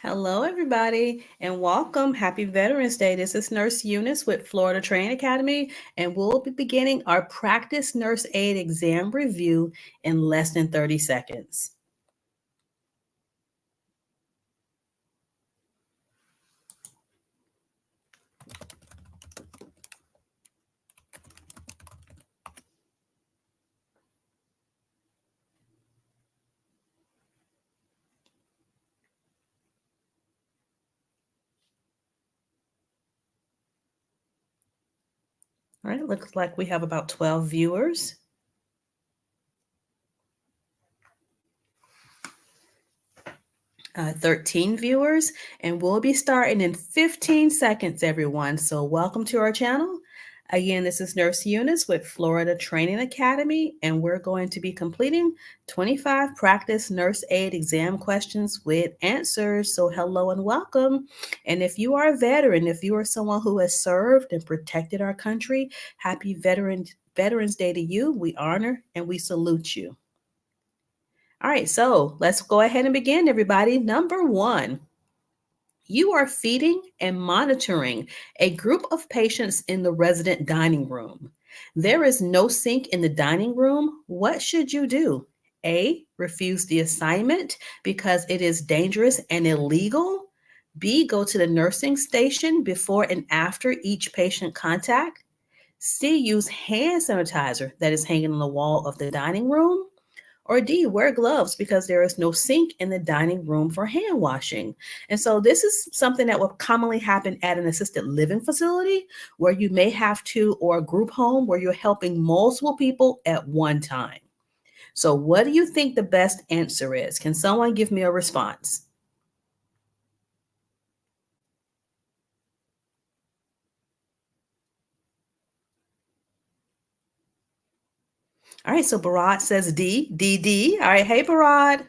Hello, everybody, and welcome. Happy Veterans Day. This is Nurse Eunice with Florida Training Academy, and we'll be beginning our practice nurse aid exam review in less than 30 seconds. All right, it looks like we have about 12 viewers. 13 viewers, and we'll be starting in 15 seconds, everyone. So welcome to our channel. Again, this is Nurse Eunice with Florida Training Academy, and we're going to be completing 25 practice nurse aid exam questions with answers. So hello and welcome. And if you are a veteran, if you are someone who has served and protected our country, happy Veterans Day to you. We honor and we salute you. All right, so let's go ahead and begin, everybody. Number one, you are feeding and monitoring a group of patients in the resident dining room. There is no sink in the dining room. What should you do? A, refuse the assignment because it is dangerous and illegal. B, go to the nursing station before and after each patient contact. C, use hand sanitizer that is hanging on the wall of the dining room. Or D, wear gloves because there is no sink in the dining room for hand washing. And so this is something that will commonly happen at an assisted living facility where you may have to, or a group home where you're helping multiple people at one time. So what do you think the best answer is? Can someone give me a response? All right, so Barad says D, D, D. All right, hey, Barad.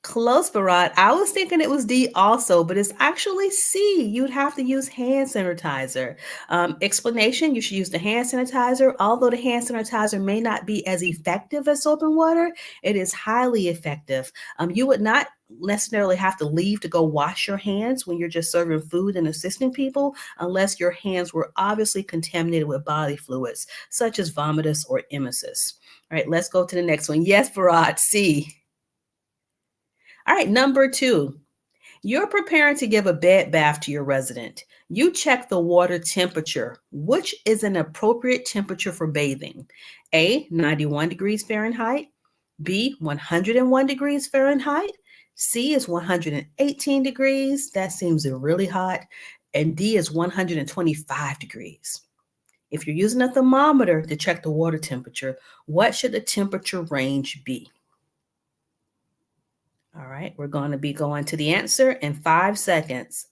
Close, Barat. I was thinking it was D also, but it's actually C. You'd have to use hand sanitizer. Explanation, you should use the hand sanitizer. Although the hand sanitizer may not be as effective as soap and water, it is highly effective. You would not necessarily have to leave to go wash your hands when you're just serving food and assisting people unless your hands were obviously contaminated with bodily fluids, such as vomitus or emesis. All right, let's go to the next one. Yes, Barat, C. All right, number two, you're preparing to give a bed bath to your resident. You check the water temperature. Which is an appropriate temperature for bathing? A, 91 degrees Fahrenheit. B, 101 degrees Fahrenheit. C is 118 degrees. That seems really hot. And D is 125 degrees. If you're using a thermometer to check the water temperature, what should the temperature range be? All right, we're going to be going to the answer in 5 seconds.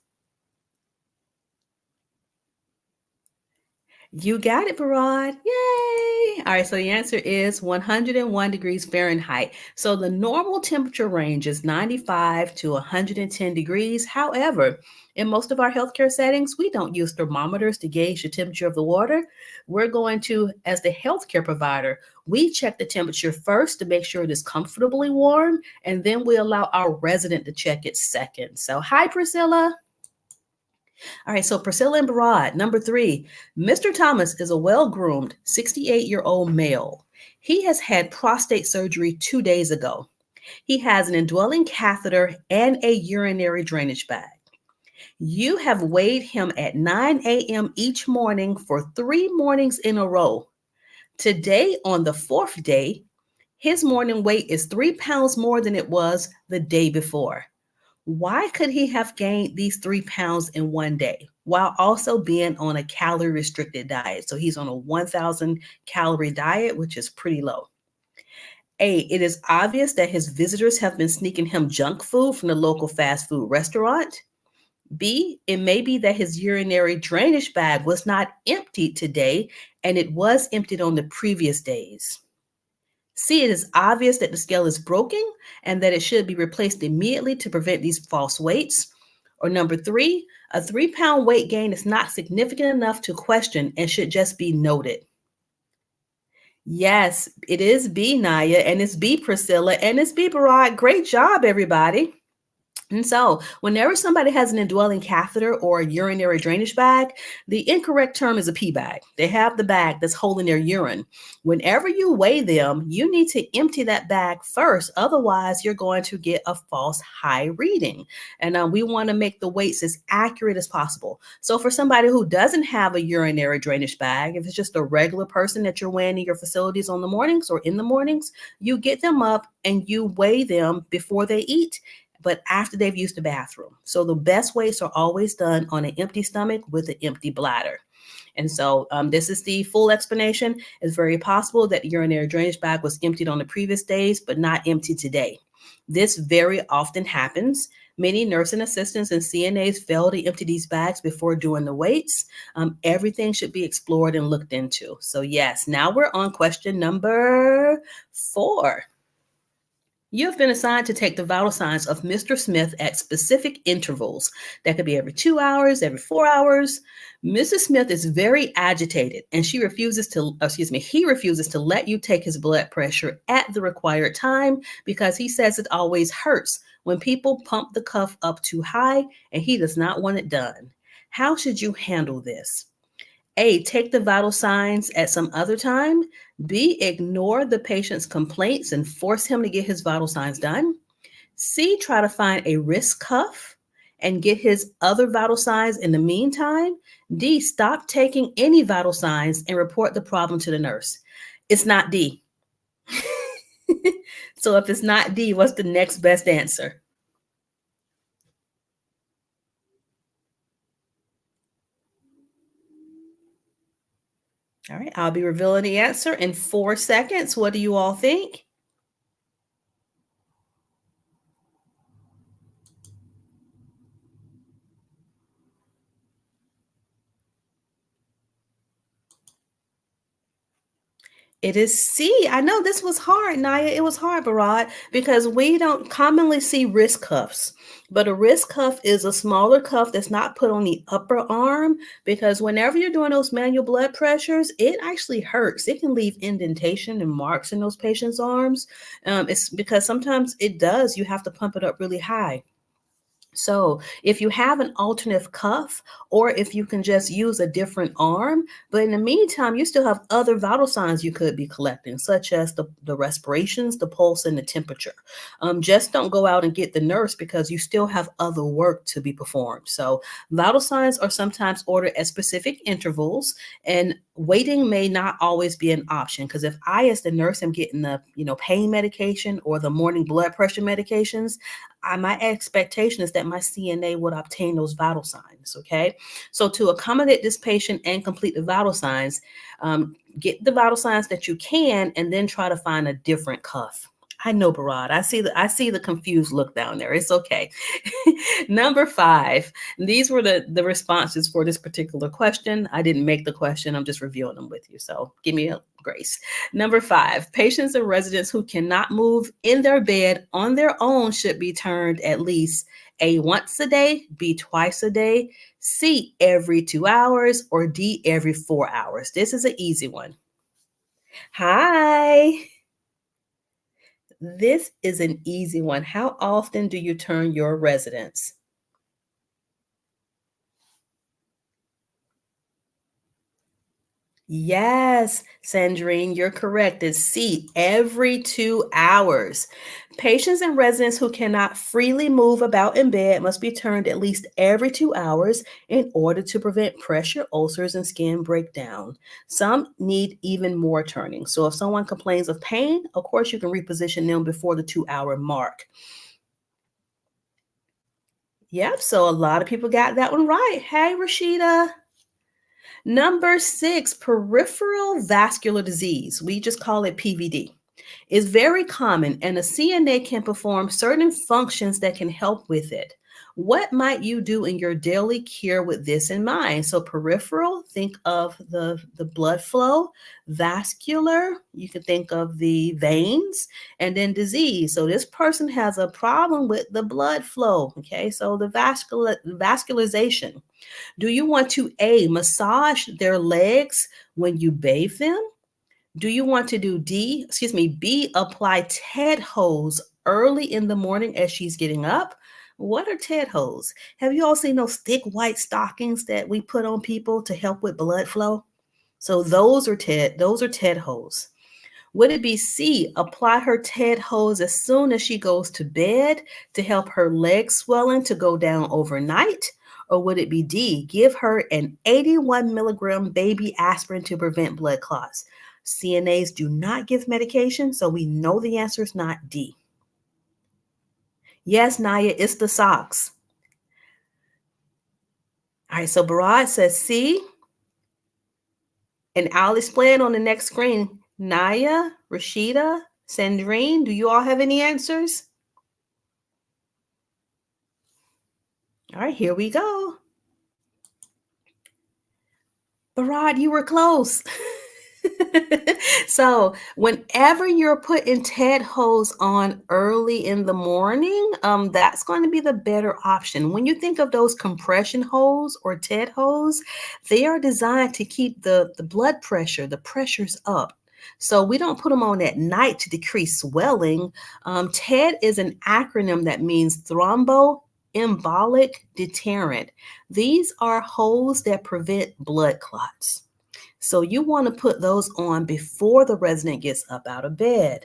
You got it, Parad. Yay! All right, so the answer is 101 degrees Fahrenheit. So the normal temperature range is 95 to 110 degrees. However, in most of our healthcare settings, we don't use thermometers to gauge the temperature of the water. We're going to, as the healthcare provider, we check the temperature first to make sure it is comfortably warm, and then we allow our resident to check it second. So, hi, Priscilla. All right, so Priscilla and Barad, number three, Mr. Thomas is a well-groomed 68-year-old male. He has had prostate surgery 2 days ago. He has an indwelling catheter and a urinary drainage bag. You have weighed him at 9 a.m. each morning for 3 mornings in a row. Today, on the 4th day, his morning weight is 3 pounds more than it was the day before. Why could he have gained these 3 pounds in one day while also being on a calorie restricted diet? So he's on a 1,000 calorie diet, which is pretty low. A, it is obvious that his visitors have been sneaking him junk food from the local fast food restaurant. B, it may be that his urinary drainage bag was not emptied today and it was emptied on the previous days. C, it is obvious that the scale is broken and that it should be replaced immediately to prevent these false weights. Or number three, a 3-pound weight gain is not significant enough to question and should just be noted. Yes, it is B, Naya, and it's B, Priscilla, and it's B, Barad. Great job, everybody. And so, whenever somebody has an indwelling catheter or a urinary drainage bag, the incorrect term is a pee bag. They have the bag that's holding their urine. Whenever you weigh them, you need to empty that bag first. Otherwise, you're going to get a false high reading. And we want to make the weights as accurate as possible. So, for somebody who doesn't have a urinary drainage bag, if it's just a regular person that you're weighing in your facilities on the mornings or in the mornings, you get them up and you weigh them before they eat but after they've used the bathroom. So the best weights are always done on an empty stomach with an empty bladder. And so this is the full explanation. It's very possible that the urinary drainage bag was emptied on the previous days, but not emptied today. This very often happens. Many nursing assistants and CNAs fail to empty these bags before doing the weights. Everything should be explored and looked into. So yes, now we're on question number 4. You have been assigned to take the vital signs of Mr. Smith at specific intervals. That could be every 2 hours, every 4 hours. Mrs. Smith is very agitated and he refuses to let you take his blood pressure at the required time because he says it always hurts when people pump the cuff up too high and he does not want it done. How should you handle this? A, take the vital signs at some other time. B, ignore the patient's complaints and force him to get his vital signs done. C, try to find a wrist cuff and get his other vital signs in the meantime. D, stop taking any vital signs and report the problem to the nurse. It's not D. So if it's not D, what's the next best answer? All right, I'll be revealing the answer in 4 seconds. What do you all think? It is C. I know this was hard, Naya. It was hard, Barad, because we don't commonly see wrist cuffs. But a wrist cuff is a smaller cuff that's not put on the upper arm because whenever you're doing those manual blood pressures, it actually hurts. It can leave indentation and marks in those patients' arms. It's because sometimes it does. You have to pump it up really high. So, if you have an alternate cuff, or if you can just use a different arm, but in the meantime, you still have other vital signs you could be collecting, such as the respirations, the pulse, and the temperature. Just don't go out and get the nurse because you still have other work to be performed. So, vital signs are sometimes ordered at specific intervals, and waiting may not always be an option because if I, as the nurse, am getting the pain medication or the morning blood pressure medications, my expectation is that my CNA would obtain those vital signs. Okay. So to accommodate this patient and complete the vital signs, get the vital signs that you can, and then try to find a different cuff. I know, Barad. I see the confused look down there. It's okay. Number 5. These were the responses for this particular question. I didn't make the question. I'm just reviewing them with you. So give me a grace. Number 5. Patients and residents who cannot move in their bed on their own should be turned at least A, once a day, B, twice a day, C, every 2 hours, or D, every 4 hours. This is an easy one. Hi. This is an easy one. How often do you turn your residents? Yes, Sandrine, you're correct. It's C, every 2 hours. Patients and residents who cannot freely move about in bed must be turned at least every 2 hours in order to prevent pressure ulcers and skin breakdown. Some need even more turning. So if someone complains of pain, of course, you can reposition them before the 2 hour mark. Yep, so a lot of people got that one right. Hey, Rashida. Number 6, peripheral vascular disease. We just call it PVD. Is very common, and a CNA can perform certain functions that can help with it. What might you do in your daily care with this in mind? So, peripheral, think of the blood flow. Vascular, you can think of the veins, and then disease. So, this person has a problem with the blood flow. Okay, so the vascularization. Do you want to A, massage their legs when you bathe them? Do you want to do B, apply TED hose early in the morning as she's getting up? What are TED hose? Have you all seen those thick white stockings that we put on people to help with blood flow? So those are TED hose. Would it be C, apply her TED hose as soon as she goes to bed to help her leg swelling to go down overnight? Or would it be D, give her an 81 milligram baby aspirin to prevent blood clots? CNAs do not give medication, so we know the answer is not D. Yes, Naya, it's the socks. All right, so Barad says C, and I'll explain on the next screen. Naya, Rashida, Sandrine, do you all have any answers? All right, here we go. Barad, you were close. So whenever you're putting TED hose on early in the morning, that's going to be the better option. When you think of those compression hose or TED hose, they are designed to keep the blood pressure, the pressures up. So we don't put them on at night to decrease swelling. TED is an acronym that means thromboembolic deterrent. These are hose that prevent blood clots. So you want to put those on before the resident gets up out of bed.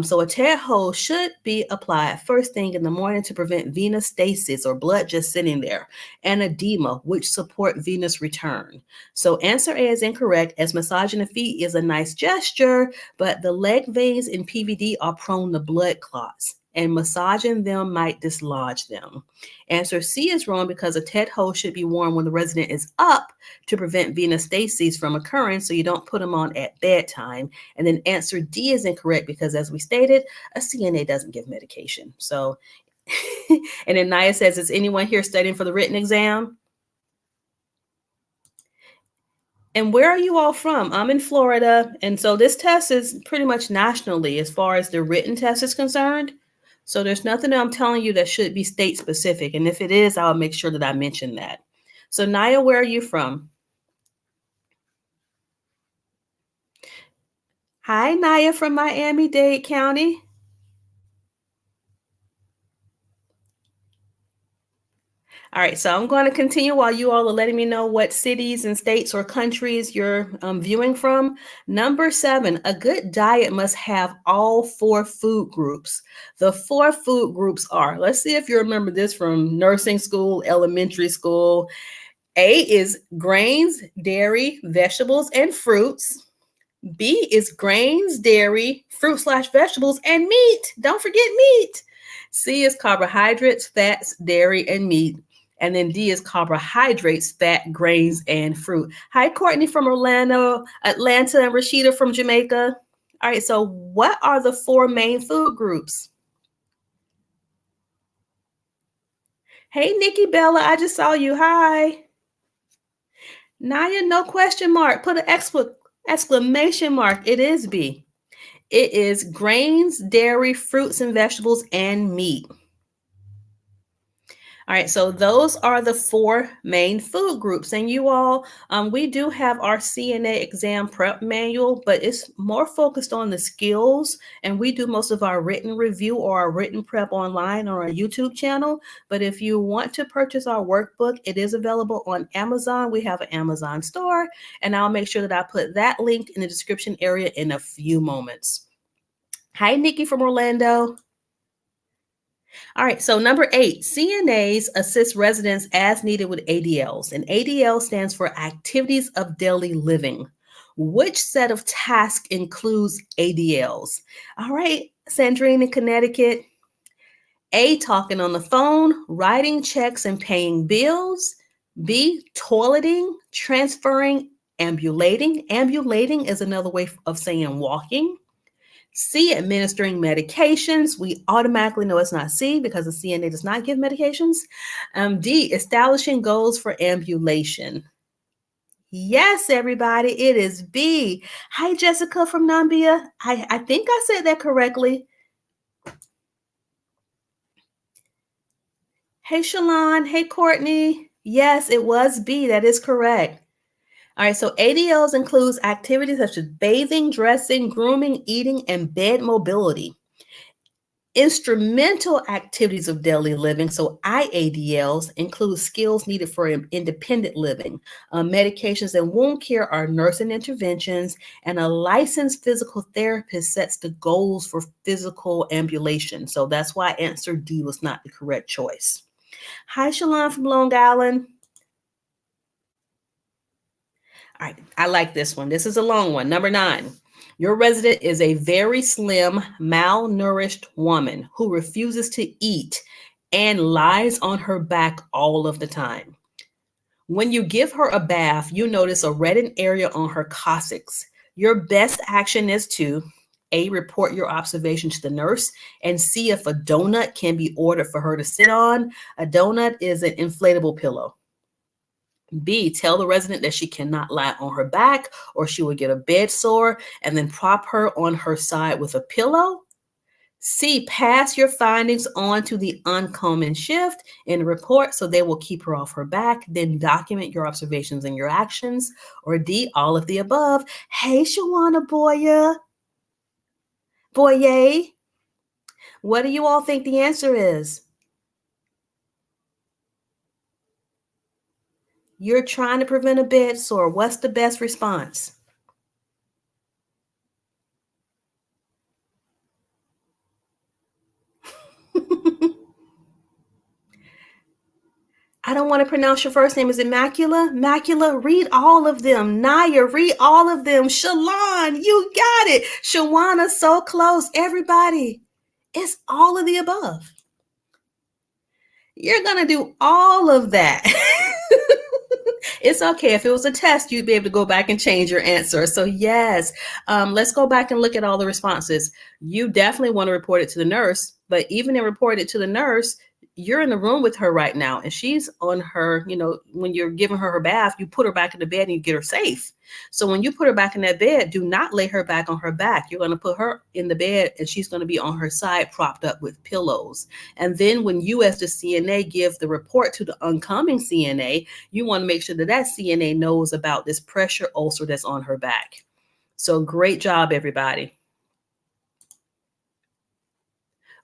So a tear hose should be applied first thing in the morning to prevent venous stasis or blood just sitting there, and edema, which support venous return. So answer A is incorrect, as massaging the feet is a nice gesture, but the leg veins in PVD are prone to blood clots, and massaging them might dislodge them. Answer C is wrong because a TED hose should be worn when the resident is up to prevent venous stasis from occurring, so you don't put them on at bedtime. And then answer D is incorrect because, as we stated, a CNA doesn't give medication. So, and then Naya says, is anyone here studying for the written exam? And where are you all from? I'm in Florida. And so this test is pretty much nationally as far as the written test is concerned. So there's nothing that I'm telling you that should be state specific. And if it is, I'll make sure that I mention that. So Naya, where are you from? Hi, Naya from Miami-Dade County. All right, so I'm going to continue while you all are letting me know what cities and states or countries you're viewing from. Number 7, a good diet must have all 4 food groups. The 4 food groups are, let's see if you remember this from nursing school, elementary school. A is grains, dairy, vegetables, and fruits. B is grains, dairy, fruit/vegetables, and meat. Don't forget meat. C is carbohydrates, fats, dairy, and meat. And then D is carbohydrates, fat, grains, and fruit. Hi, Courtney from Orlando, Atlanta, and Rashida from Jamaica. All right, so what are the 4 main food groups? Hey, Nikki Bella, I just saw you. Hi. Naya, no question mark. Put an exclamation mark. It is B. It is grains, dairy, fruits and vegetables, and meat. All right, so those are the 4 main food groups. And you all, we do have our CNA exam prep manual, but it's more focused on the skills. And we do most of our written review or our written prep online on our YouTube channel. But if you want to purchase our workbook, it is available on Amazon. We have an Amazon store, and I'll make sure that I put that link in the description area in a few moments. Hi, Nikki from Orlando. All right, so number 8, CNAs assist residents as needed with ADLs, and ADL stands for Activities of Daily Living. Which set of tasks includes ADLs? All right, Sandrine in Connecticut. A, talking on the phone, writing checks and paying bills. B, toileting, transferring, ambulating. Ambulating is another way of saying walking. C, administering medications. We automatically know it's not C because the CNA does not give medications. D, establishing goals for ambulation. Yes, everybody, it is B. Hi, Jessica from Nambia. I think I said that correctly. Hey, Shalon. Hey, Courtney. Yes, it was B. That is correct. All right, so ADLs includes activities such as bathing, dressing, grooming, eating, and bed mobility. Instrumental activities of daily living, so IADLs, include skills needed for independent living. Medications and wound care are nursing interventions, and a licensed physical therapist sets the goals for physical ambulation. So that's why answer D was not the correct choice. Hi, Shalon from Long Island. All right, I like this one. This is a long one. Number 9. Your resident is a very slim, malnourished woman who refuses to eat and lies on her back all of the time. When you give her a bath, you notice a reddened area on her coccyx. Your best action is to A, report your observation to the nurse, and see if a donut can be ordered for her to sit on. A donut is an inflatable pillow. B, tell the resident that she cannot lie on her back or she will get a bed sore, and then prop her on her side with a pillow. C, pass your findings on to the oncoming shift in a report so they will keep her off her back, then document your observations and your actions. Or D, all of the above. Hey, Shawana Boye, what do you all think the answer is? You're trying to prevent a bed sore. What's the best response? I don't want to pronounce your first name. Is it Macula? Macula, read all of them. Naya, read all of them. Shalon, you got it. Shawana, so close. Everybody, it's all of the above. You're going to do all of that. It's okay. If it was a test, you'd be able to go back and change your answer. So yes, let's go back and look at all the responses. You definitely want to report it to the nurse, but even in reporting it to the nurse, you're in the room with her right now and she's on her, when you're giving her bath, you put her back in the bed and you get her safe. So when you put her back in that bed, do not lay her back on her back. You're going to put her in the bed and she's going to be on her side propped up with pillows. And then when you as the CNA give the report to the oncoming CNA, you want to make sure that that CNA knows about this pressure ulcer that's on her back. So great job, everybody.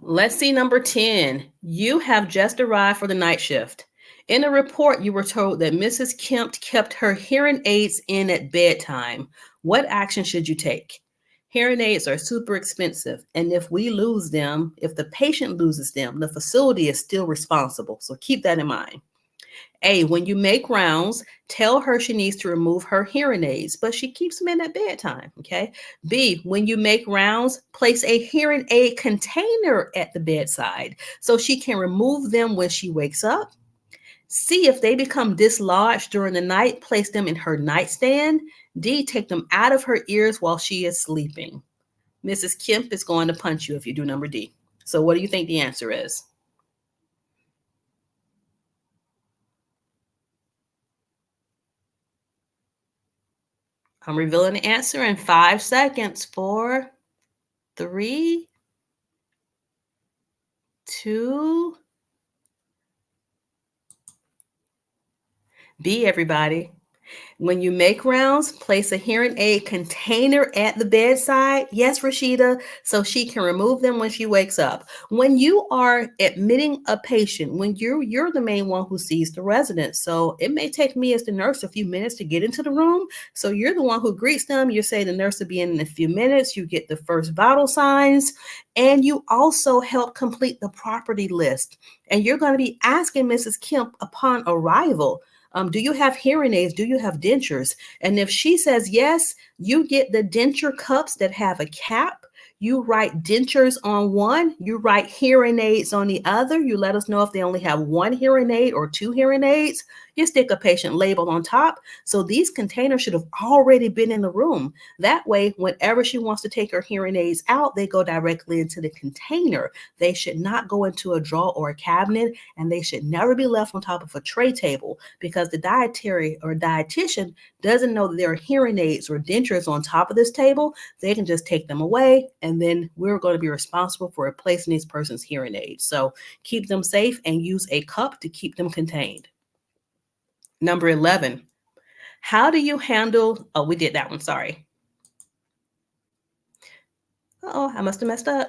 Let's see number 10. You have just arrived for the night shift. In a report, you were told that Mrs. Kemp kept her hearing aids in at bedtime. What action should you take? Hearing aids are super expensive, and if we lose them, if the patient loses them, the facility is still responsible. So keep that in mind. A, when you make rounds, tell her she needs to remove her hearing aids, but she keeps them in at bedtime, okay? B, when you make rounds, place a hearing aid container at the bedside so she can remove them when she wakes up. C, if they become dislodged during the night, place them in her nightstand. D, take them out of her ears while she is sleeping. Mrs. Kemp is going to punch you if you do number D. So what do you think the answer is? I'm revealing the answer in 5 seconds. 4, 3, 2. B, everybody. When you make rounds, place a hearing aid container at the bedside. Yes, Rashida, so she can remove them when she wakes up. When you are admitting a patient, when you're the main one who sees the resident. So it may take me as the nurse a few minutes to get into the room. So you're the one who greets them. You say the nurse will be in a few minutes. You get the first vital signs, and you also help complete the property list. And you're going to be asking Mrs. Kemp upon arrival, do you have hearing aids? Do you have dentures? And if she says yes, you get the denture cups that have a cap. You write dentures on one, you write hearing aids on the other. You let us know if they only have one hearing aid or 2 hearing aids. You stick a patient label on top. So these containers should have already been in the room. That way, whenever she wants to take her hearing aids out, they go directly into the container. They should not go into a drawer or a cabinet, and they should never be left on top of a tray table, because the dietary or dietitian doesn't know that there are hearing aids or dentures on top of this table. They can just take them away, and then we're going to be responsible for replacing these person's hearing aids. So keep them safe and use a cup to keep them contained. Number 11, How do you handle? Oh, we did that one. Sorry. Oh, I must have messed up.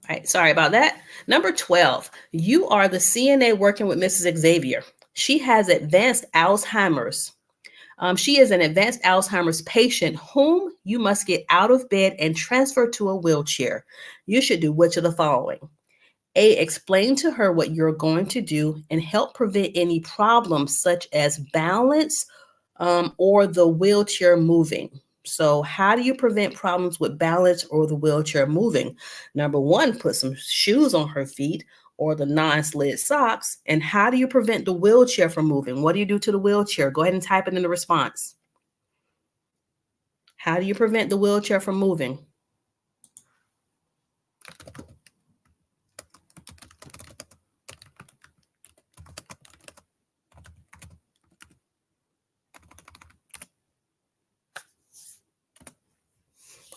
All right, sorry about that. Number 12, you are the CNA working with Mrs. Xavier. She has advanced Alzheimer's. She is an advanced Alzheimer's patient whom you must get out of bed and transfer to a wheelchair. You should do which of the following? A, explain to her what you're going to do and help prevent any problems such as balance or the wheelchair moving. So, how do you prevent problems with balance or the wheelchair moving? Number one, put some shoes on her feet or the non slid socks. And how do you prevent the wheelchair from moving? What do you do to the wheelchair? Go ahead and type it in the response. How do you prevent the wheelchair from moving?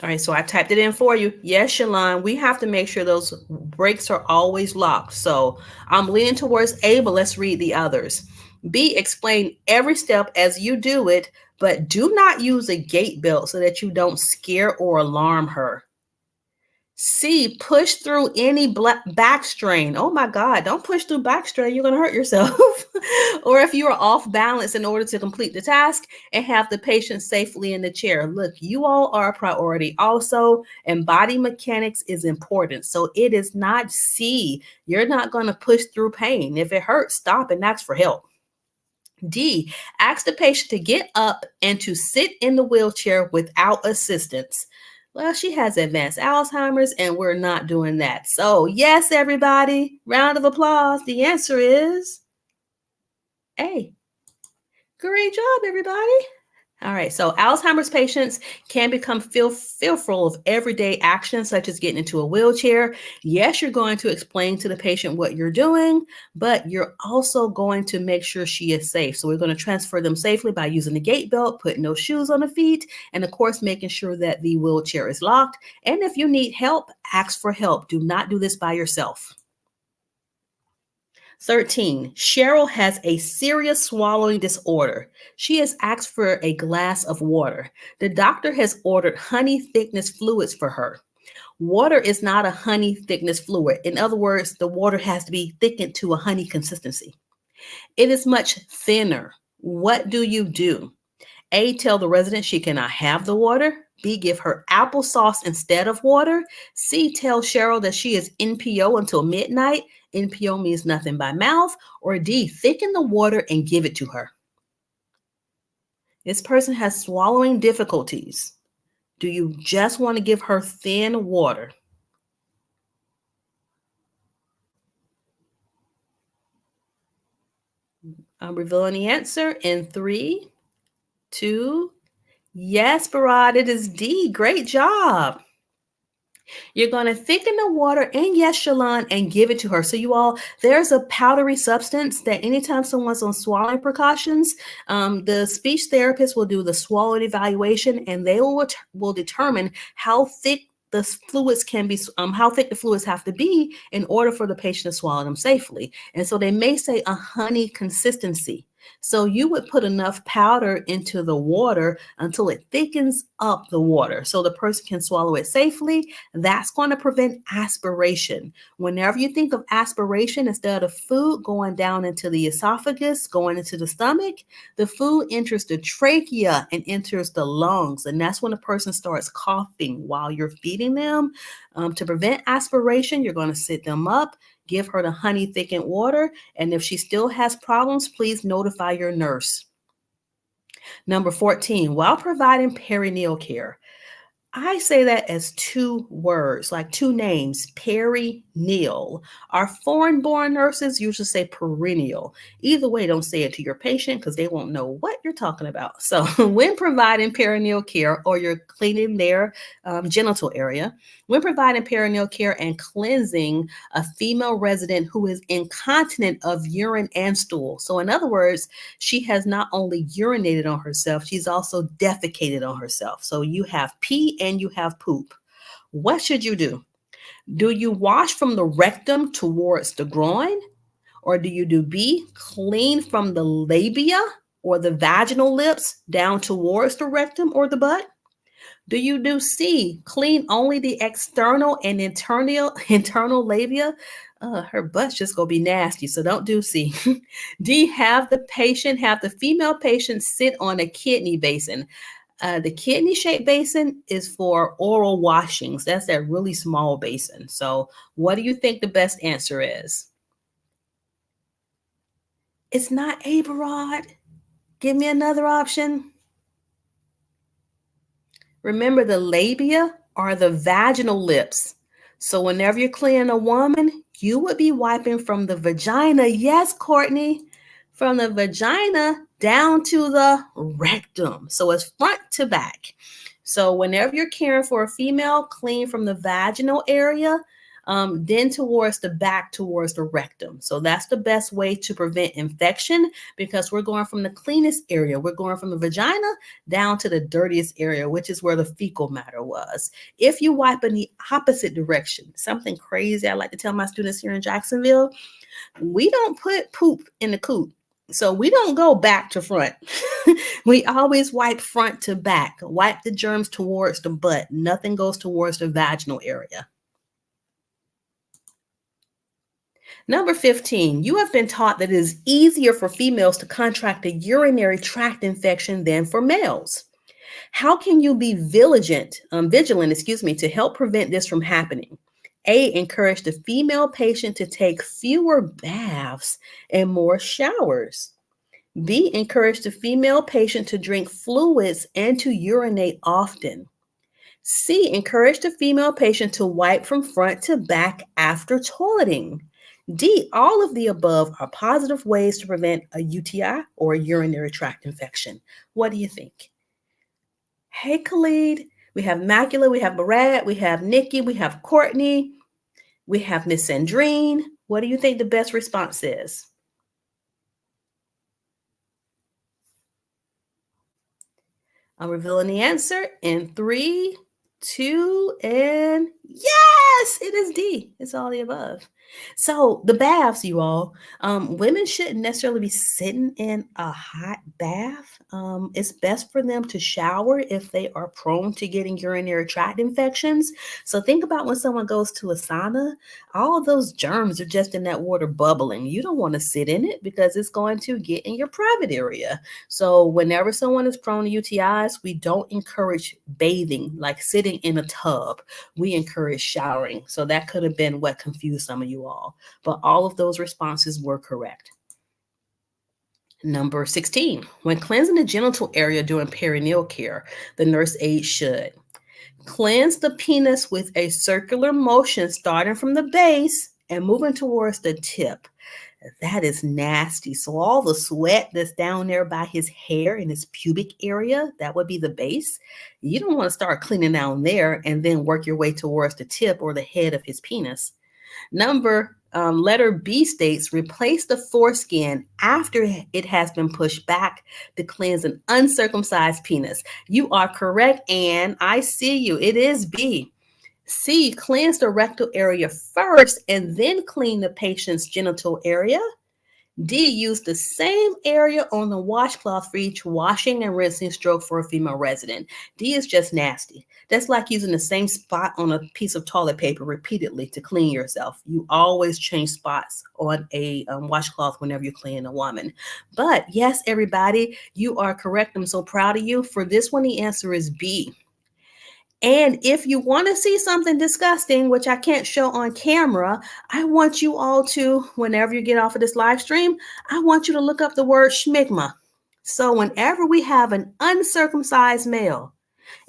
All right, so I typed it in for you. Yes, Shalon, we have to make sure those brakes are always locked. So I'm leaning towards A, but let's read the others. B, explain every step as you do it, but do not use a gate belt so that you don't scare or alarm her. C, push through any back strain. Oh my God, don't push through back strain. You're going to hurt yourself. Or if you are off balance in order to complete the task and have the patient safely in the chair. Look, you all are a priority also, and body mechanics is important. So it is not C. You're not going to push through pain. If it hurts, stop and ask for help. D, ask the patient to get up and to sit in the wheelchair without assistance. Well, she has advanced Alzheimer's and we're not doing that. So, yes, everybody, round of applause. The answer is A. Great job, everybody. All right, so Alzheimer's patients can become fearful of everyday actions, such as getting into a wheelchair. Yes, you're going to explain to the patient what you're doing, but you're also going to make sure she is safe. So we're going to transfer them safely by using the gate belt, putting no shoes on the feet, and of course, making sure that the wheelchair is locked. And if you need help, ask for help. Do not do this by yourself. 13. Cheryl has a serious swallowing disorder. She has asked for a glass of water. The doctor has ordered honey thickness fluids for her. Water is not a honey thickness fluid. In other words, the water has to be thickened to a honey consistency. It is much thinner. What do you do? A, tell the resident she cannot have the water. B, give her applesauce instead of water. C, tell Cheryl that she is NPO until midnight. NPO means nothing by mouth. Or D, thicken the water and give it to her. This person has swallowing difficulties. Do you just want to give her thin water? I'm revealing the answer in 3, 2, yes, Barad, it is D. Great job. You're going to thicken the water and yes, Shalon, and give it to her. So you all, there's a powdery substance that anytime someone's on swallowing precautions, the speech therapist will do the swallowing evaluation and they will determine how thick the fluids can be, how thick the fluids have to be in order for the patient to swallow them safely. And so they may say a honey consistency. So you would put enough powder into the water until it thickens up the water so the person can swallow it safely. That's going to prevent aspiration. Whenever you think of aspiration, instead of food going down into the esophagus, going into the stomach, the food enters the trachea and enters the lungs. And that's when the person starts coughing while you're feeding them. To prevent aspiration, you're going to sit them up, give her the honey thickened water. And if she still has problems, please notify your nurse. Number 14, while providing perineal care, I say that as 2 words, like 2 names, perineal. Our foreign-born nurses usually say perineal. Either way, don't say it to your patient because they won't know what you're talking about. So when providing perineal care or you're cleaning their genital area, when providing perineal care and cleansing a female resident who is incontinent of urine and stool. So in other words, she has not only urinated on herself, she's also defecated on herself. So you have pee and you have poop. What should you do? Do you wash from the rectum towards the groin? Or do you do B, clean from the labia or the vaginal lips down towards the rectum or the butt? Do you do C, clean only the external and internal labia? Her butt's just gonna be nasty, so don't do C. D, have the female patient sit on a kidney basin. The kidney shaped basin is for oral washings. That's that really small basin. So, what do you think the best answer is? It's not A, Barad. Give me another option. Remember, the labia are the vaginal lips. So whenever you're cleaning a woman, you would be wiping from the vagina. Yes, Courtney, from the vagina down to the rectum. So it's front to back. So whenever you're caring for a female, clean from the vaginal area, then towards the back, towards the rectum. So that's the best way to prevent infection because we're going from the cleanest area. We're going from the vagina down to the dirtiest area, which is where the fecal matter was. If you wipe in the opposite direction, something crazy I like to tell my students here in Jacksonville, we don't put poop in the coop. So we don't go back to front. We always wipe front to back, wipe the germs towards the butt. Nothing goes towards the vaginal area. Number 15, you have been taught that it is easier for females to contract a urinary tract infection than for males. How can you be vigilant, to help prevent this from happening? A, encourage the female patient to take fewer baths and more showers. B, encourage the female patient to drink fluids and to urinate often. C, encourage the female patient to wipe from front to back after toileting. D, all of the above are positive ways to prevent a UTI or a urinary tract infection. What do you think? Hey, Khalid. We have Macula, we have Barad, we have Nikki, we have Courtney, we have Miss Sandrine. What do you think the best response is? I'm revealing the answer in 3, 2, and yes, it is D. It's all the above. So the baths, you all, women shouldn't necessarily be sitting in a hot bath. It's best for them to shower if they are prone to getting urinary tract infections. So think about when someone goes to a sauna, all of those germs are just in that water bubbling. You don't want to sit in it because it's going to get in your private area. So whenever someone is prone to UTIs, we don't encourage bathing, like sitting in a tub. We encourage showering. So that could have been what confused some of you all. But all of those responses were correct. Number 16, when cleansing the genital area during perineal care, the nurse aide should cleanse the penis with a circular motion starting from the base and moving towards the tip. That is nasty. So all the sweat that's down there by his hair in his pubic area, that would be the base. You don't want to start cleaning down there and then work your way towards the tip or the head of his penis. Letter B states, replace the foreskin after it has been pushed back to cleanse an uncircumcised penis. You are correct, Anne. I see you. It is B. C, cleanse the rectal area first and then clean the patient's genital area. D, use the same area on the washcloth for each washing and rinsing stroke for a female resident. D is just nasty. That's like using the same spot on a piece of toilet paper repeatedly to clean yourself. You always change spots on a washcloth whenever you clean a woman. But yes, everybody, you are correct. I'm so proud of you. For this one, the answer is B. And if you want to see something disgusting, which I can't show on camera, I want you all to, whenever you get off of this live stream, I want you to look up the word schmigma. So whenever we have an uncircumcised male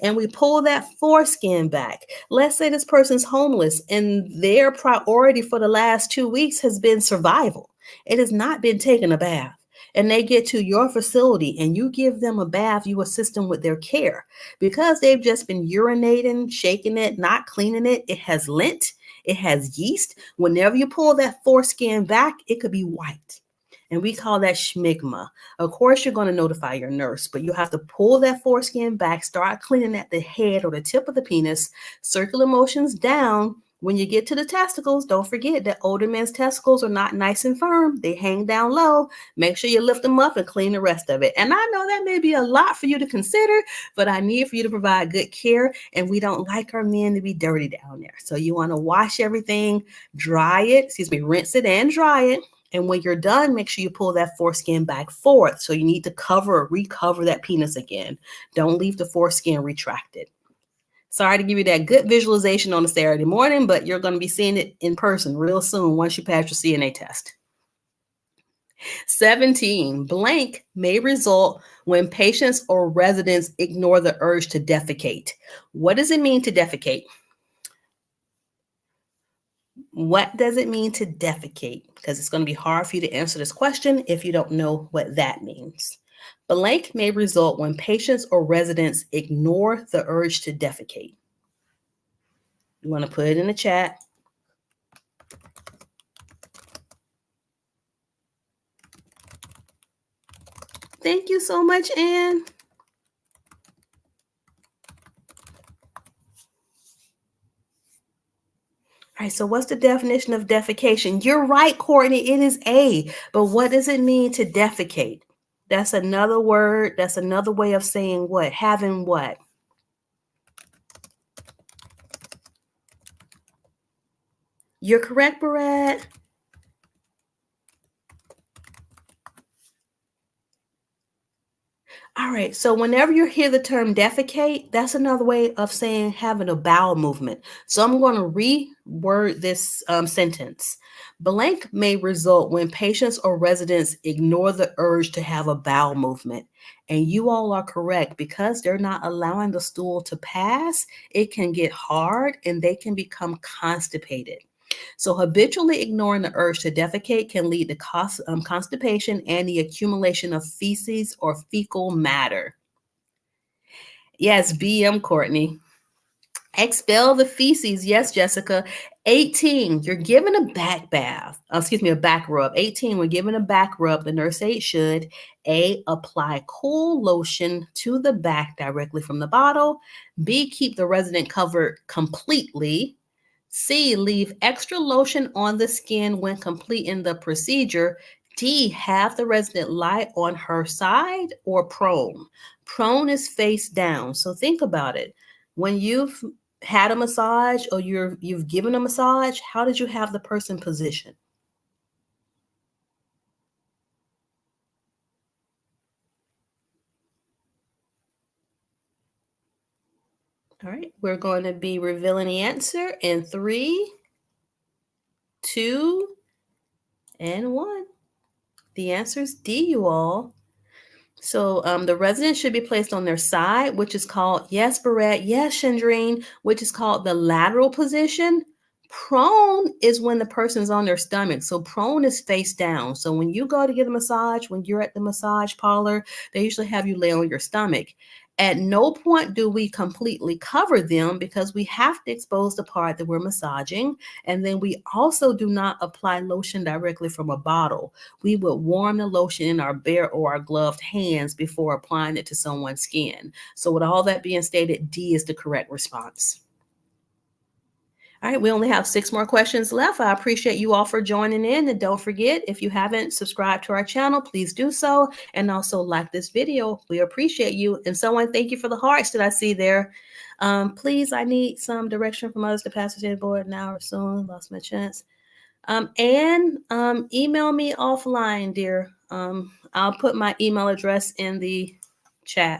and we pull that foreskin back, let's say this person's homeless and their priority for the last 2 weeks has been survival. It has not been taking a bath. And they get to your facility and you give them a bath, you assist them with their care. Because they've just been urinating, shaking it, not cleaning it, it has lint, it has yeast. Whenever you pull that foreskin back, it could be white. And we call that schmigma. Of course, you're going to notify your nurse, but you have to pull that foreskin back, start cleaning at the head or the tip of the penis, circular motions down, When you get to the testicles, don't forget that older men's testicles are not nice and firm. They hang down low. Make sure you lift them up and clean the rest of it. And I know that may be a lot for you to consider, but I need for you to provide good care. And we don't like our men to be dirty down there. So you want to wash everything, rinse it and dry it. And when you're done, make sure you pull that foreskin back forth. So you need to recover that penis again. Don't leave the foreskin retracted. Sorry to give you that good visualization on a Saturday morning, but you're going to be seeing it in person real soon once you pass your CNA test. 17, blank may result when patients or residents ignore the urge to defecate. What does it mean to defecate? What does it mean to defecate? Because it's going to be hard for you to answer this question if you don't know what that means. Blank may result when patients or residents ignore the urge to defecate. You want to put it in the chat. Thank you so much, Anne. All right, so what's the definition of defecation? You're right, Courtney, it is A, but what does it mean to defecate? That's another word. That's another way of saying what? Having what? You're correct, Barrett. All right, so whenever you hear the term defecate, that's another way of saying having a bowel movement. So I'm going to reword this sentence. Blank may result when patients or residents ignore the urge to have a bowel movement. And you all are correct, because they're not allowing the stool to pass, it can get hard and they can become constipated. So habitually ignoring the urge to defecate can lead to constipation and the accumulation of feces or fecal matter. Yes, BM, Courtney. Expel the feces. Yes, Jessica. 18, you're given a back bath. A back rub. 18, we're given a back rub. The nurse aide should A, apply cool lotion to the back directly from the bottle. B, keep the resident covered completely. C, leave extra lotion on the skin when completing the procedure. D, have the resident lie on her side or prone. Prone is face down. So think about it. When you've had a massage or you've given a massage, how did you have the person positioned? All right, we're going to be revealing the answer in 3, 2, and 1. The answer is D, you all. So the resident should be placed on their side, which is called, yes, Barrett, yes, Chandrine, which is called the lateral position. Prone is when the person's on their stomach. So prone is face down. So when you go to get a massage, when you're at the massage parlor, they usually have you lay on your stomach. At no point do we completely cover them, because we have to expose the part that we're massaging. And then we also do not apply lotion directly from a bottle. We would warm the lotion in our bare or our gloved hands before applying it to someone's skin. So with all that being stated, D is the correct response. All right, we only have 6 more questions left. I appreciate you all for joining in. And don't forget, if you haven't subscribed to our channel, please do so. And also like this video. We appreciate you. And someone, thank you for the hearts that I see there. Please, I need some direction from others to pass the board now or soon. Lost my chance. And email me offline, dear. I'll put my email address in the chat.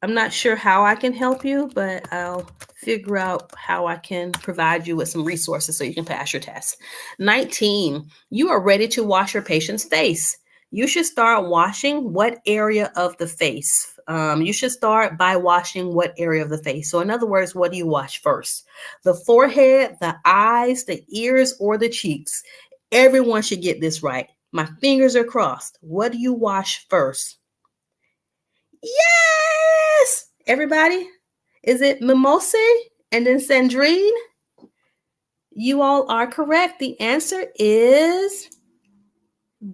I'm not sure how I can help you, but I'll figure out how I can provide you with some resources so you can pass your test. 19, you are ready to wash your patient's face. You should start washing what area of the face? You should start by washing what area of the face. So in other words, what do you wash first? The forehead, the eyes, the ears, or the cheeks? Everyone should get this right. My fingers are crossed. What do you wash first? Yes! Everybody? Is it Mimosa and then Sandrine? You all are correct. The answer is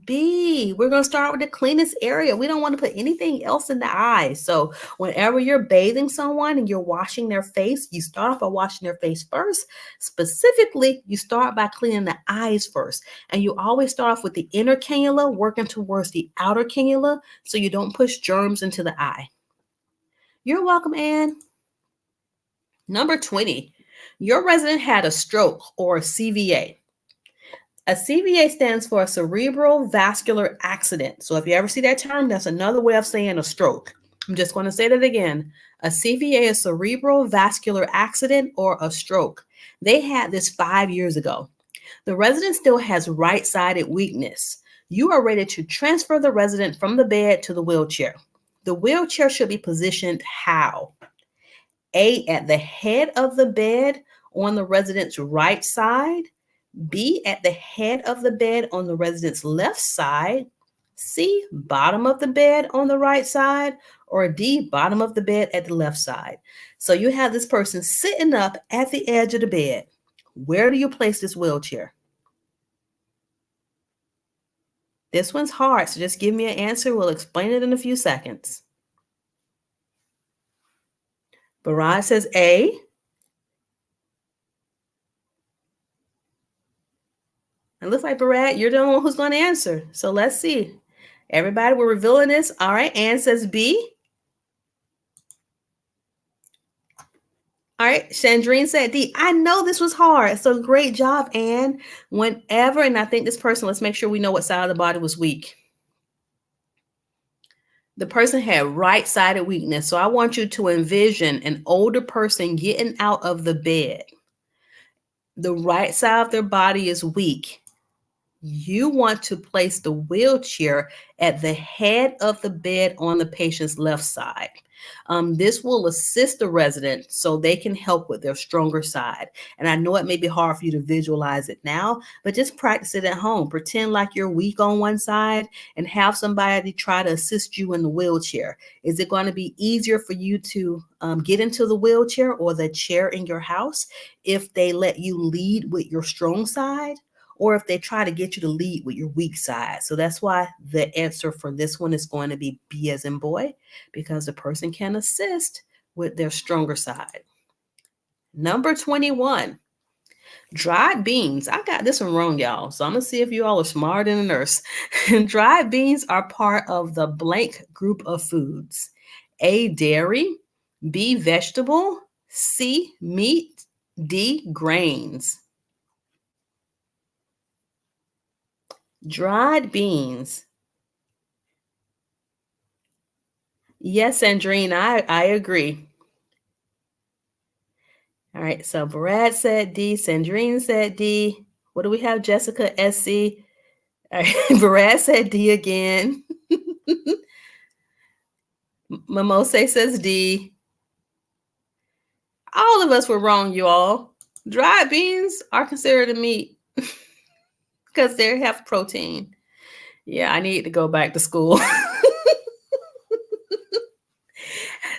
B, we're going to start with the cleanest area. We don't want to put anything else in the eye. So, whenever you're bathing someone and you're washing their face, you start off by washing their face first. Specifically, you start by cleaning the eyes first. And you always start off with the inner cannula, working towards the outer cannula so you don't push germs into the eye. You're welcome, Anne. Number 20, your resident had a stroke or a CVA. A CVA stands for a cerebral vascular accident. So if you ever see that term, that's another way of saying a stroke. I'm just going to say that again. A CVA is cerebral vascular accident or a stroke. They had this 5 years ago. The resident still has right-sided weakness. You are ready to transfer the resident from the bed to the wheelchair. The wheelchair should be positioned how? A, at the head of the bed on the resident's right side. B, at the head of the bed on the resident's left side. C, bottom of the bed on the right side. Or D, bottom of the bed at the left side. So you have this person sitting up at the edge of the bed. Where do you place this wheelchair? This one's hard, so just give me an answer. We'll explain it in a few seconds. Baraj says A. It looks like, Barad, you're the one who's going to answer. So let's see. Everybody, we're revealing this. All right, Ann says B. All right, Chandrine said D. I know this was hard. So great job, Ann. Whenever, and I think this person, let's make sure we know what side of the body was weak. The person had right-sided weakness. So I want you to envision an older person getting out of the bed. The right side of their body is weak. You want to place the wheelchair at the head of the bed on the patient's left side. This will assist the resident so they can help with their stronger side. And I know it may be hard for you to visualize it now, but just practice it at home. Pretend like you're weak on one side and have somebody try to assist you in the wheelchair. Is it going to be easier for you to get into the wheelchair or the chair in your house if they let you lead with your strong side? Or if they try to get you to lead with your weak side. So that's why the answer for this one is going to be B as in boy, because the person can assist with their stronger side. Number 21, dried beans. I got this one wrong, y'all. So I'm going to see if you all are smarter than a nurse. Dried beans are part of the blank group of foods. A, dairy. B, vegetable. C, meat. D, grains. Dried beans. Yes, Sandrine, I agree. All right, so Brad said D, Sandrine said D. What do we have, Jessica, SC? All right, Brad said D again. Mamose says D. All of us were wrong, you all. Dried beans are considered a meat because they have protein. Yeah, I need to go back to school.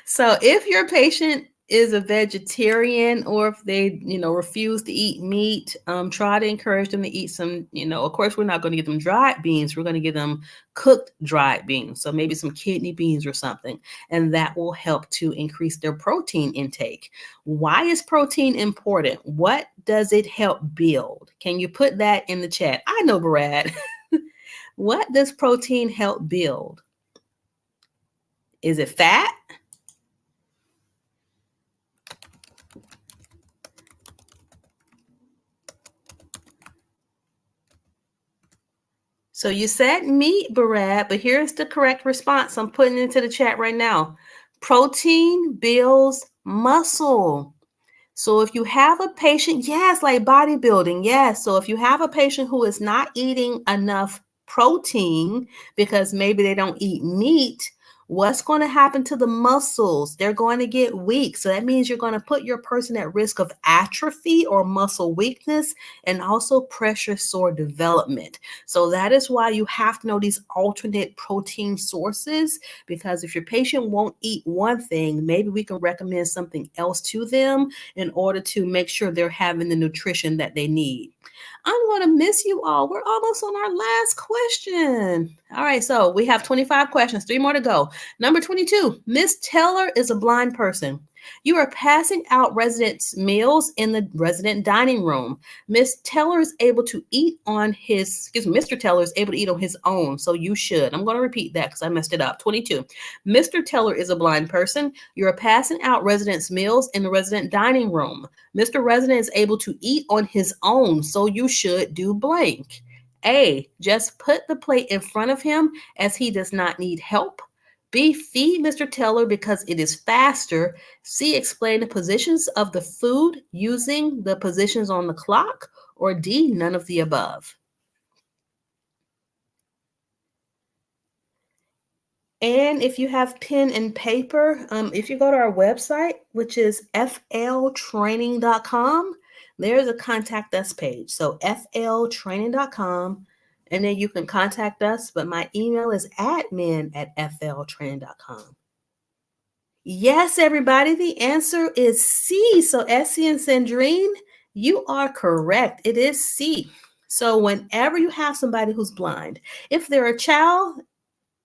So if your patient is a vegetarian or if they, refuse to eat meat, try to encourage them to eat some, of course, we're not going to give them dried beans. We're going to give them cooked dried beans. So maybe some kidney beans or something. And that will help to increase their protein intake. Why is protein important? What does it help build? Can you put that in the chat? I know, Brad. What does protein help build? Is it fat? So you said meat, Barad, but here's the correct response. I'm putting it into the chat right now. Protein builds muscle. So if you have a patient, yes, like bodybuilding, yes. So if you have a patient who is not eating enough protein because maybe they don't eat meat, what's going to happen to the muscles? They're going to get weak. So that means you're going to put your person at risk of atrophy or muscle weakness and also pressure sore development. So that is why you have to know these alternate protein sources, because if your patient won't eat one thing, maybe we can recommend something else to them in order to make sure they're having the nutrition that they need. I'm going to miss you all. We're almost on our last question. All right, so we have 25 questions, three more to go. Number 22, Miss Taylor is a blind person. You are passing out residents' meals in the resident dining room. Miss Taylor is able to eat on his, excuse me, Mr. Taylor is able to eat on his own, so you should. I'm going to repeat that because I messed it up. 22, Mr. Taylor is a blind person. You are passing out residents' meals in the resident dining room. Mr. Resident is able to eat on his own, so you should do blank. A, just put the plate in front of him as he does not need help. B, feed Mr. Taylor because it is faster. C, explain the positions of the food using the positions on the clock. Or D, none of the above. And if you have pen and paper, if you go to our website, which is fltraining.com, there's a contact us page. So fltraining.com, and then you can contact us. But my email is admin@fltraining.com. Yes, everybody, the answer is C. So Essie and Sandrine, you are correct. It is C. So whenever you have somebody who's blind, if they're a child,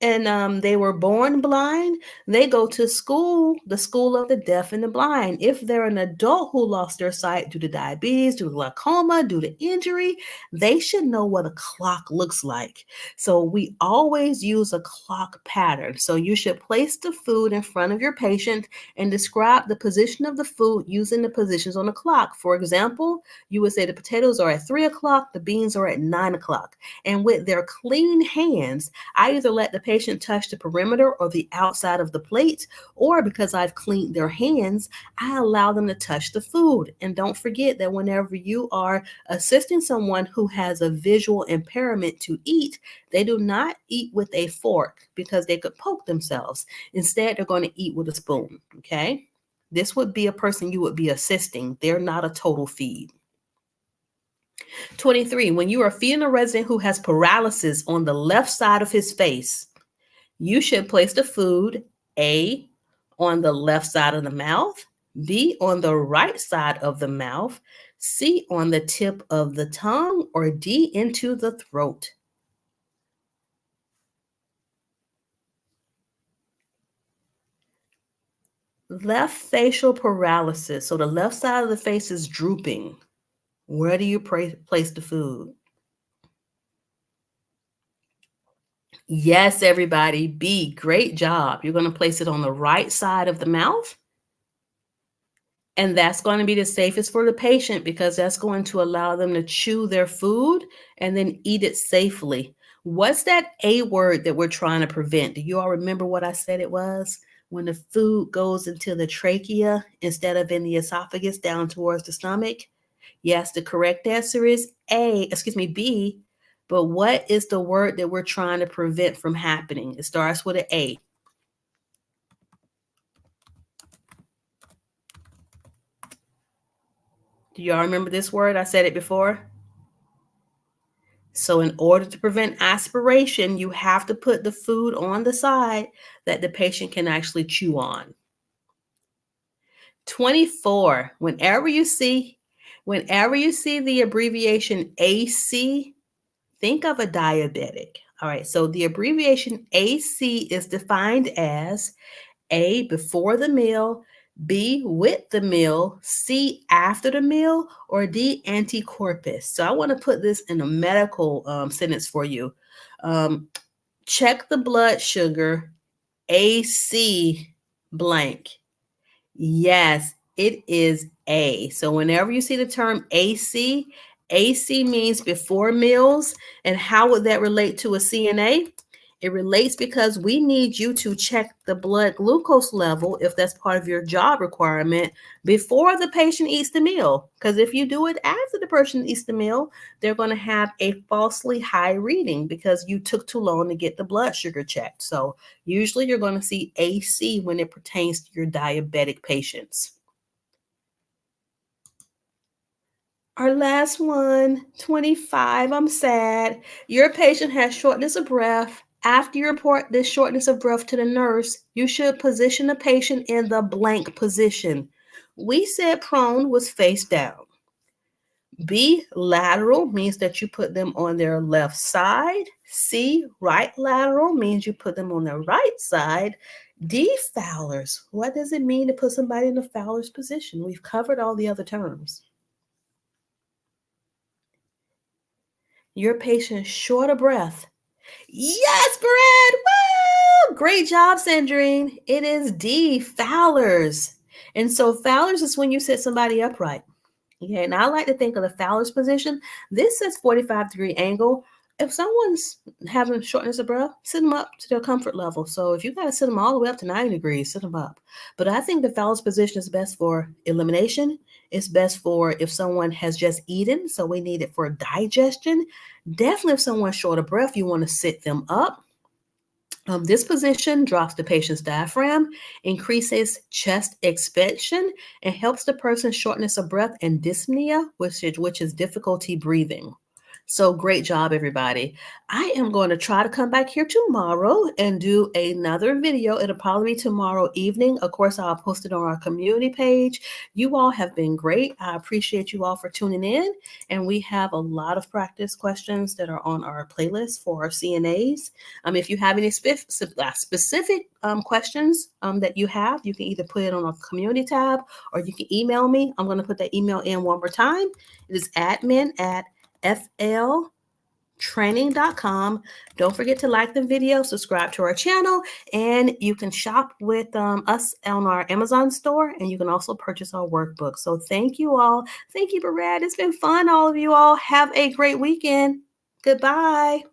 and they were born blind, they go to school, the school of the deaf and the blind. If they're an adult who lost their sight due to diabetes, due to glaucoma, due to injury, they should know what a clock looks like. So we always use a clock pattern. So you should place the food in front of your patient and describe the position of the food using the positions on the clock. For example, you would say the potatoes are at 3 o'clock, the beans are at 9 o'clock. And with their clean hands, I either let the patient touch the perimeter or the outside of the plate, or because I've cleaned their hands, I allow them to touch the food. And don't forget that whenever you are assisting someone who has a visual impairment to eat, they do not eat with a fork because they could poke themselves. Instead, they're going to eat with a spoon, okay? This would be a person you would be assisting. They're not a total feed. 23, when you are feeding a resident who has paralysis on the left side of his face, you should place the food A, on the left side of the mouth, B, on the right side of the mouth, C, on the tip of the tongue, or D, into the throat. Left facial paralysis. So the left side of the face is drooping. Where do you place the food? Yes, everybody. B, great job. You're going to place it on the right side of the mouth. And that's going to be the safest for the patient because that's going to allow them to chew their food and then eat it safely. What's that A word that we're trying to prevent? Do you all remember what I said it was? When the food goes into the trachea instead of in the esophagus down towards the stomach? Yes, the correct answer is B. But what is the word that we're trying to prevent from happening? It starts with an A. Do y'all remember this word? I said it before. So in order to prevent aspiration, you have to put the food on the side that the patient can actually chew on. 24, whenever you see the abbreviation AC, think of a diabetic. All right, so the abbreviation AC is defined as A, before the meal, B, with the meal, C, after the meal, or D, anticorpus. So I want to put this in a medical sentence for you. Check the blood sugar, AC blank. Yes, it is A. So whenever you see the term AC, AC means before meals. And how would that relate to a CNA? It relates because we need you to check the blood glucose level, if that's part of your job requirement, before the patient eats the meal. Because if you do it after the person eats the meal, they're going to have a falsely high reading because you took too long to get the blood sugar checked. So usually you're going to see AC when it pertains to your diabetic patients. Our last one, 25, I'm sad. Your patient has shortness of breath. After you report this shortness of breath to the nurse, you should position the patient in the blank position. We said prone was face down. B, lateral means that you put them on their left side. C, right lateral means you put them on their right side. D, Fowler's. What does it mean to put somebody in the Fowler's position? We've covered all the other terms. Your patient short of breath. Yes, Brad! Woo! Great job, Sandrine. It is D, Fowler's. And so Fowler's is when you sit somebody upright. Yeah, and I like to think of the Fowler's position. This is 45-degree angle. If someone's having shortness of breath, sit them up to their comfort level. So if you got to sit them all the way up to 90 degrees, sit them up. But I think the Fowler's position is best for elimination. It's best for if someone has just eaten, so we need it for digestion. Definitely if someone's short of breath, you want to sit them up. This position drops the patient's diaphragm, increases chest expansion, and helps the person's shortness of breath and dyspnea, which is difficulty breathing. So great job, everybody. I am going to try to come back here tomorrow and do another video. It'll probably be tomorrow evening. Of course, I'll post it on our community page. You all have been great. I appreciate you all for tuning in. And we have a lot of practice questions that are on our playlist for our CNAs. If you have any specific questions that you have, you can either put it on our community tab or you can email me. I'm going to put that email in one more time. It is admin@fltraining.com. Don't forget to like the video, subscribe to our channel, and you can shop with us on our Amazon store, and you can also purchase our workbook. So thank you all. Thank you, Barad. It's been fun, all of you all. Have a great weekend. Goodbye.